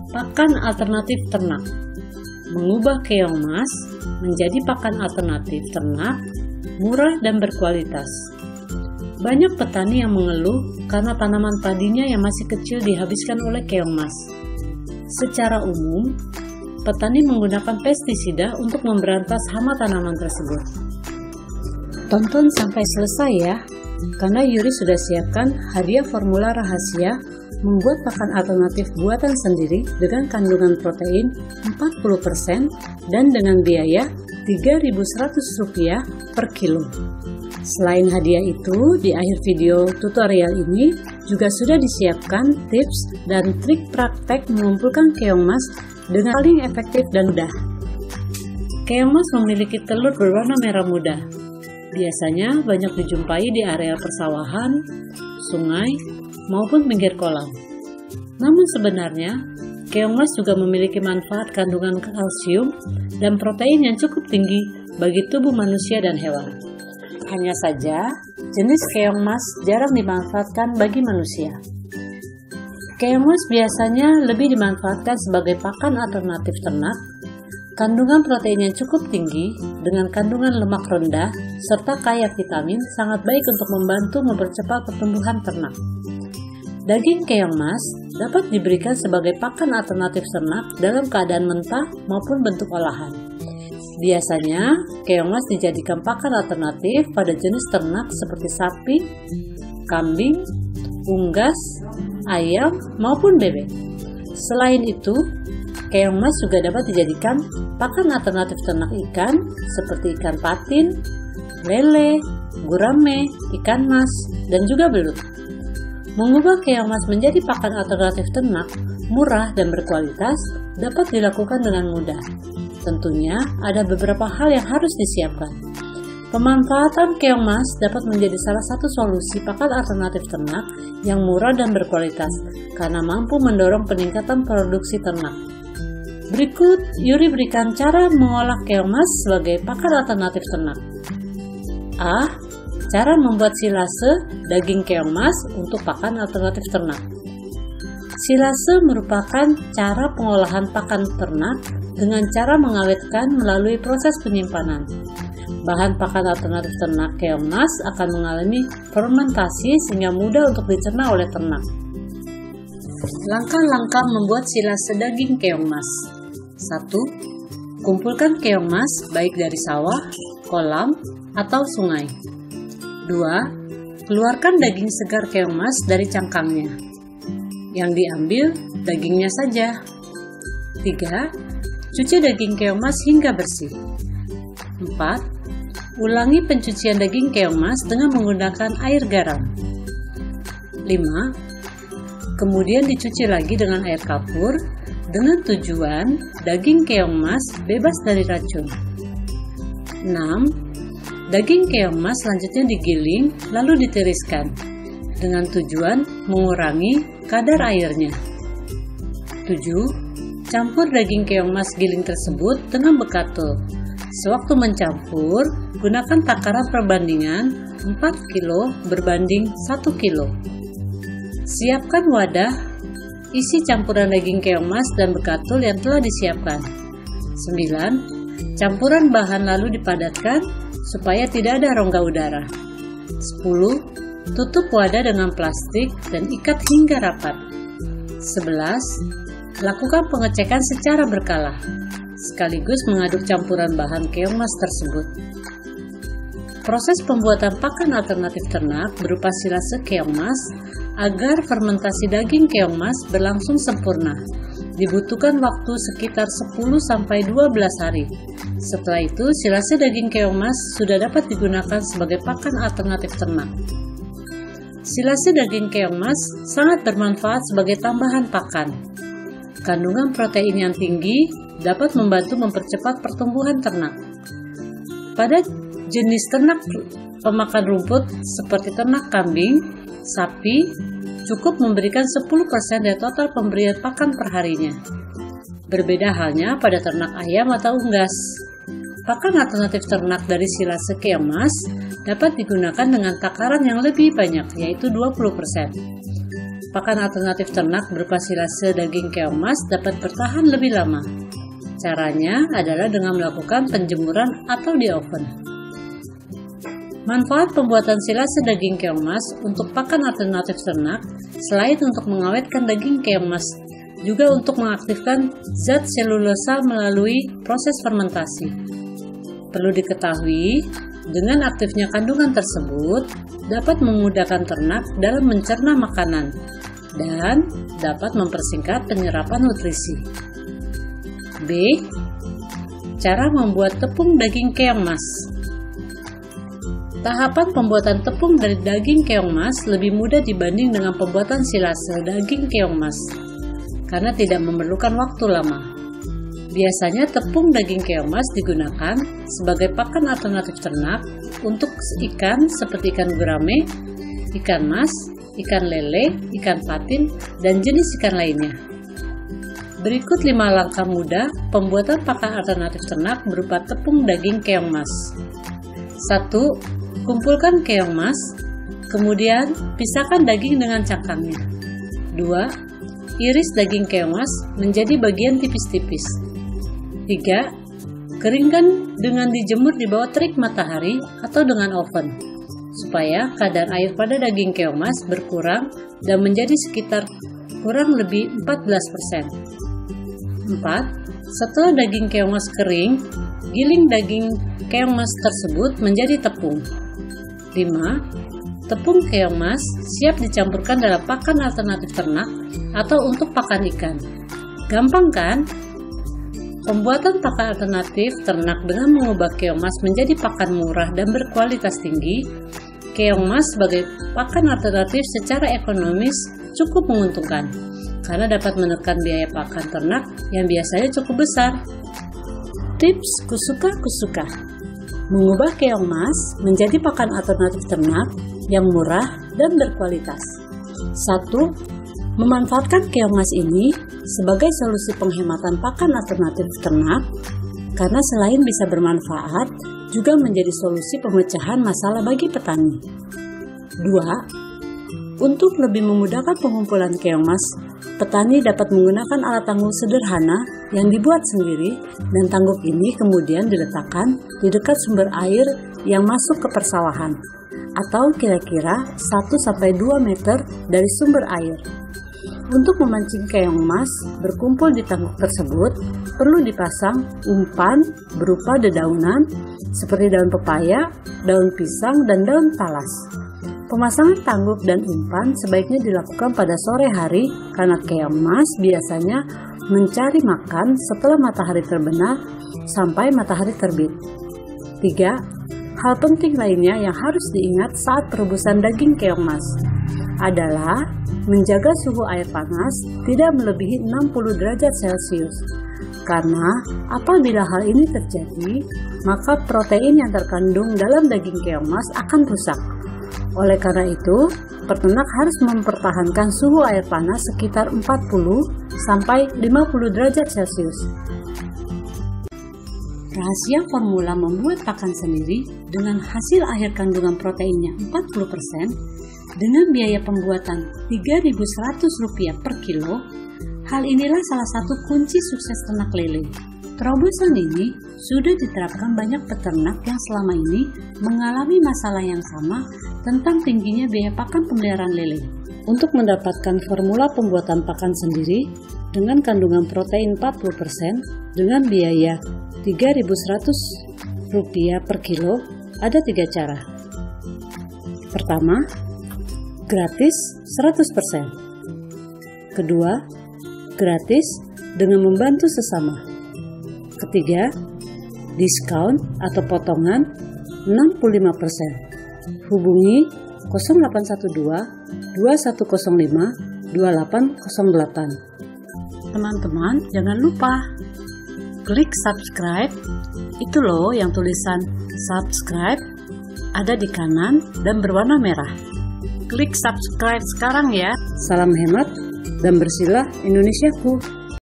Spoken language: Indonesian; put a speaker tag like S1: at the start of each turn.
S1: Pakan alternatif ternak. Mengubah keong emas menjadi pakan alternatif ternak, murah dan berkualitas. Banyak petani yang mengeluh karena tanaman padinya yang masih kecil dihabiskan oleh keong emas. Secara umum, petani menggunakan pestisida untuk memberantas hama tanaman tersebut. Tonton sampai selesai ya, karena Yuri sudah siapkan hadiah formula rahasia membuat pakan alternatif buatan sendiri dengan kandungan protein 40% dan dengan biaya Rp3.100 per kilo. Selain hadiah itu, di akhir video tutorial ini juga sudah disiapkan tips dan trik praktek mengumpulkan keong emas dengan paling efektif dan mudah. Keong emas memiliki telur berwarna merah muda. Biasanya banyak dijumpai di area persawahan, sungai, maupun pinggir kolam. Namun sebenarnya, keong emas juga memiliki manfaat kandungan kalsium dan protein yang cukup tinggi bagi tubuh manusia dan hewan. Hanya saja, jenis keong emas jarang dimanfaatkan bagi manusia. Keong emas biasanya lebih dimanfaatkan sebagai pakan alternatif ternak. Kandungan protein yang cukup tinggi dengan kandungan lemak rendah serta kaya vitamin sangat baik untuk membantu mempercepat pertumbuhan ternak. Daging keong emas dapat diberikan sebagai pakan alternatif ternak dalam keadaan mentah maupun bentuk olahan. Biasanya, keong emas dijadikan pakan alternatif pada jenis ternak seperti sapi, kambing, unggas, ayam, maupun bebek. Selain itu, keong emas juga dapat dijadikan pakan alternatif ternak ikan seperti ikan patin, lele, gurame, ikan mas, dan juga belut. Mengubah keong emas menjadi pakan alternatif ternak, murah dan berkualitas dapat dilakukan dengan mudah. Tentunya ada beberapa hal yang harus disiapkan. Pemanfaatan keong emas dapat menjadi salah satu solusi pakan alternatif ternak yang murah dan berkualitas karena mampu mendorong peningkatan produksi ternak. Berikut Yuri berikan cara mengolah keong emas sebagai pakan alternatif ternak. A. Cara membuat silase daging keong emas untuk pakan alternatif ternak. Silase merupakan cara pengolahan pakan ternak dengan cara mengawetkan melalui proses penyimpanan. Bahan pakan alternatif ternak keong emas akan mengalami fermentasi sehingga mudah untuk dicerna oleh ternak. Langkah-langkah membuat silase daging keong emas. 1. Kumpulkan keong emas baik dari sawah, kolam, atau sungai. 2. Keluarkan daging segar keong emas dari cangkangnya. Yang diambil dagingnya saja. 3. Cuci daging keong emas hingga bersih. 4. Ulangi pencucian daging keong emas dengan menggunakan air garam. 5. Kemudian dicuci lagi dengan air kapur dengan tujuan daging keong emas bebas dari racun. 6. Daging keong emas selanjutnya digiling lalu ditiriskan dengan tujuan mengurangi kadar airnya. 7. Campur daging keong emas giling tersebut dengan bekatul. Sewaktu mencampur, gunakan takaran perbandingan 4 kilo berbanding 1 kilo. Siapkan wadah, isi campuran daging keong emas dan bekatul yang telah disiapkan. 9. Campuran bahan lalu dipadatkan supaya tidak ada rongga udara. 10. Tutup wadah dengan plastik dan ikat hingga rapat. 11. Lakukan pengecekan secara berkala, sekaligus mengaduk campuran bahan keong emas tersebut. Proses pembuatan pakan alternatif ternak berupa silase keong emas agar fermentasi daging keong emas berlangsung sempurna. Dibutuhkan waktu sekitar 10-12 hari. Setelah itu, silase daging keong emas sudah dapat digunakan sebagai pakan alternatif ternak. Silase daging keong emas sangat bermanfaat sebagai tambahan pakan. Kandungan protein yang tinggi dapat membantu mempercepat pertumbuhan ternak. Pada jenis ternak pemakan rumput seperti ternak kambing, sapi, cukup memberikan 10% dari total pemberian pakan perharinya. Berbeda halnya pada ternak ayam atau unggas. Pakan alternatif ternak dari silase keong emas dapat digunakan dengan takaran yang lebih banyak, yaitu 20%. pakan alternatif ternak berupa silase daging keong mas dapat bertahan lebih lama. Caranya adalah dengan melakukan penjemuran atau di oven. Manfaat pembuatan silase daging keong mas untuk pakan alternatif ternak selain untuk mengawetkan daging keong mas, juga untuk mengaktifkan zat selulosa melalui proses fermentasi. Perlu diketahui, dengan aktifnya kandungan tersebut dapat memudahkan ternak dalam mencerna makanan dan dapat mempersingkat penyerapan nutrisi. B. Cara membuat tepung daging keong mas. Tahapan pembuatan tepung dari daging keong mas lebih mudah dibanding dengan pembuatan silase daging keong mas, karena tidak memerlukan waktu lama. Biasanya tepung daging keong mas digunakan sebagai pakan alternatif ternak untuk ikan seperti ikan gurame, ikan mas, ikan lele, ikan patin, dan jenis ikan lainnya. Berikut 5 langkah mudah pembuatan pakan alternatif ternak berupa tepung daging keong mas. 1. Kumpulkan keong mas, kemudian pisahkan daging dengan cangkangnya. 2. Iris daging keong mas menjadi bagian tipis-tipis. 3. Keringkan dengan dijemur di bawah terik matahari atau dengan oven, supaya kadar air pada daging keong mas berkurang dan menjadi sekitar kurang lebih 14%. 4. Setelah daging keong mas kering, giling daging keong mas tersebut menjadi tepung. 5. Tepung keong mas siap dicampurkan dalam pakan alternatif ternak atau untuk pakan ikan. Gampang kan? Pembuatan pakan alternatif ternak dengan mengubah keong mas menjadi pakan murah dan berkualitas tinggi. Keong mas sebagai pakan alternatif secara ekonomis cukup menguntungkan, karena dapat menekan biaya pakan ternak yang biasanya cukup besar. Tips kusuka. Mengubah keong mas menjadi pakan alternatif ternak yang murah dan berkualitas. 1. Memanfaatkan keong mas ini sebagai solusi penghematan pakan alternatif ternak, karena selain bisa bermanfaat, juga menjadi solusi pemecahan masalah bagi petani. 2. Untuk lebih memudahkan pengumpulan keong mas, petani dapat menggunakan alat tangguk sederhana yang dibuat sendiri, dan tangguk ini kemudian diletakkan di dekat sumber air yang masuk ke persawahan, atau kira-kira 1-2 meter dari sumber air. Untuk memancing keong mas berkumpul di tangguk tersebut, perlu dipasang umpan berupa dedaunan seperti daun pepaya, daun pisang, dan daun talas. Pemasangan tangguk dan umpan sebaiknya dilakukan pada sore hari karena keong mas biasanya mencari makan setelah matahari terbenam sampai matahari terbit. 3. Hal penting lainnya yang harus diingat saat perebusan daging keong mas adalah menjaga suhu air panas tidak melebihi 60 derajat Celcius. Karena apabila hal ini terjadi, maka protein yang terkandung dalam daging keong mas akan rusak. Oleh karena itu, peternak harus mempertahankan suhu air panas sekitar 40-50 derajat Celcius. Rahasia formula membuat pakan sendiri dengan hasil akhir kandungan proteinnya 40% dengan biaya pembuatan Rp3.100 per kilo. Hal inilah salah satu kunci sukses ternak lele. Terobosan ini sudah diterapkan banyak peternak yang selama ini mengalami masalah yang sama tentang tingginya biaya pakan pemeliharaan lele. Untuk mendapatkan formula pembuatan pakan sendiri dengan kandungan protein 40% dengan biaya Rp3.100 per kilo, ada 3 cara. Pertama, gratis 100%. Kedua, gratis dengan membantu sesama. Ketiga, diskon atau potongan 65%. Hubungi 0812 2105 2808. Teman-teman, jangan lupa klik subscribe. Itu loh yang tulisan subscribe ada di kanan dan berwarna merah. Klik subscribe sekarang ya. Salam hemat dan bersilah Indonesiaku.